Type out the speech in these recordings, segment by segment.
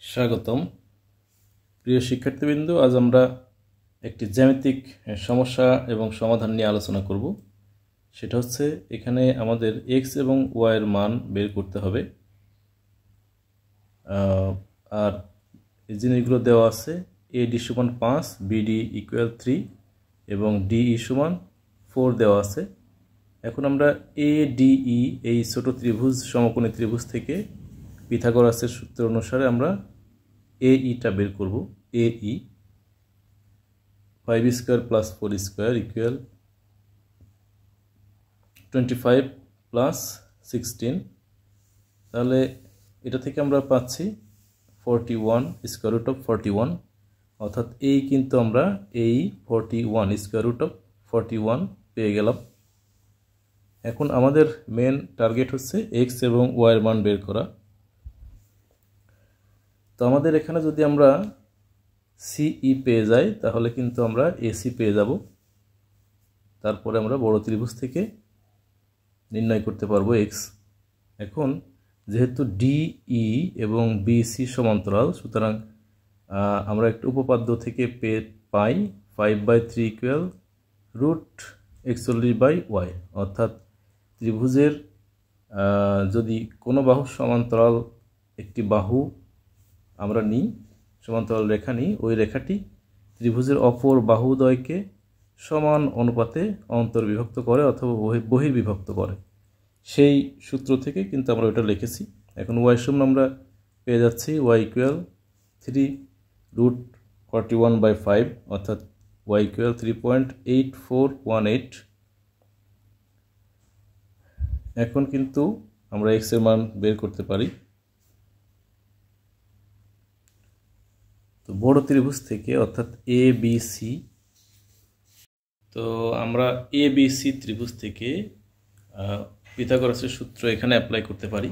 স্বাগতম প্রিয় শিক্ষার্থীবৃন্দ, আজ আমরা একটি জ্যামিতিক সমস্যা এবং সমাধান নিয়ে আলোচনা করব। সেটা হচ্ছে এখানে আমাদের x এবং y এর মান বের করতে হবে। আর এই জিনিসগুলো দেওয়া আছে AD সমান 5, BD ইকুয়াল 3 এবং DE সমান 4 দেওয়া আছে। এখন আমরা ADE এই ছোট ত্রিভুজ সমকোণী ত্রিভুজ থেকে পিথাগোরাসের সূত্র অনুসারে আমরা AE-টা বের করব। AE 5 square plus 4 square equal 25 plus 16। তাহলে এটা থেকে আমরা পাচ্ছি 41 স্কয়ার রুট অফ 41, অর্থাৎ এই কিন্তু আমরা এই 41 স্কয়ার রুট অফ 41 পেয়ে গেলাম। এখন আমাদের মেন টার্গেট হচ্ছে x এবং y এর মান বের করা। তো আমাদের এখানে যদি আমরা CE পেয়ে যাই তাহলে কিন্তু আমরা AC পেয়ে যাব। তারপরে আমরা বড় ত্রিভুজ থেকে নির্ণয় করতে পারবো x। এখন যেহেতু DE এবং BC সমান্তরাল, সুতরাং আমরা একটা উপপাদ্য থেকে পাই 5/3 ইকুয়াল রুট 41/y, অর্থাৎ ত্রিভুজের যদি কোনো বাহু সমান্তরাল একটি বাহু আমরা নিই, সমান্তরাল রেখা নিই, ওই রেখাটি ত্রিভুজের অপর বাহুদ্বয়কে সমান অনুপাতে অন্তর্বিভক্ত করে অথবা বহির্বিভক্ত করে, সেই সূত্র থেকে কিন্তু আমরা ওটা লিখেছি। এখন y সমান আমরা পেয়ে যাচ্ছি y ইকুয়াল 3 রুট 41/5, অর্থাৎ y ইকুয়াল 3.8418। এখন কিন্তু আমরা x এর মান বের করতে পারি। তো বড় ত্রিভুজ থেকে অর্থাৎ ABC, তো আমরা ABC ত্রিভুজ থেকে পিথাগোরাসের সূত্র এখানে অ্যাপ্লাই করতে পারি।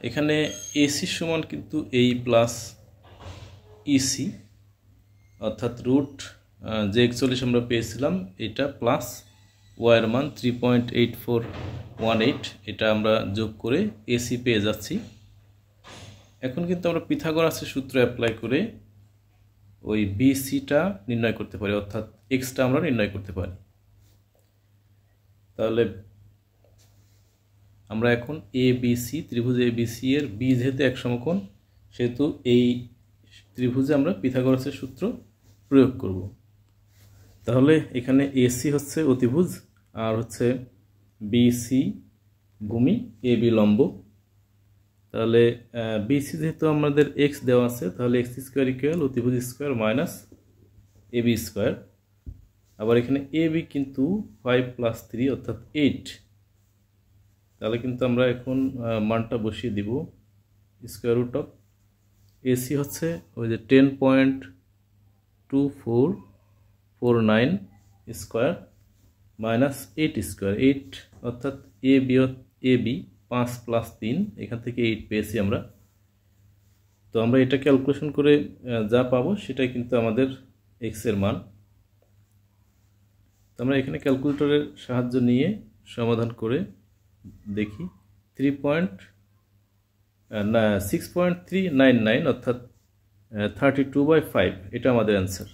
এখানে AC সমান কিন্তু এই প্লাস EC, অর্থাৎ রুট যে 41 আমরা পেয়েছিলাম এটা প্লাস y এর মান 3.8418, এটা আমরা যোগ করে AC পেয়ে যাচ্ছি। এখন কিন্তু আমরা পিথাগোরাসের সূত্র অ্যাপ্লাই করে ওই BC-টা নির্ণয় করতে পারি, অর্থাৎ x-টা আমরা নির্ণয় করতে পারি। তাহলে আমরা এখন ABC ত্রিভুজ ABC এর B যেহেতু এক সমকোণ, সেহেতু এই ত্রিভুজে আমরা পিথাগোরাসের সূত্র প্রয়োগ করব। তাহলে এখানে AC হচ্ছে অতিভুজ আর হচ্ছে BC ভূমি, AB লম্ব। তাহলে BC যেহেতু আমাদের x দেওয়া আছে, তাহলে x স্কয়ার ইকুয়াল অতিভুজ স্কয়ার মাইনাস AB স্কয়ার। আবার এখানে AB কিন্তু 5 প্লাস 3 অর্থাৎ 8। তাহলে কিন্তু আমরা এখন মানটা বসিয়ে দিব। স্কয়ার রুট অফ AC হচ্ছে ওই যে 10.2449 স্কয়ার মাইনাস 8 স্কয়ার, 8 অর্থাৎ AB 5 প্লাস 3, এখান থেকে 8 পেয়েছি আমরা। তো আমরা এটা ক্যালকুলেশন করে যা পাবো সেটাই কিন্তু আমাদের x এর মান। তো আমরা এখানে ক্যালকুলেটরের সাহায্য নিয়ে সমাধান করে দেখি 6.399 অর্থাৎ 32/5, এটা আমাদের অ্যান্সার।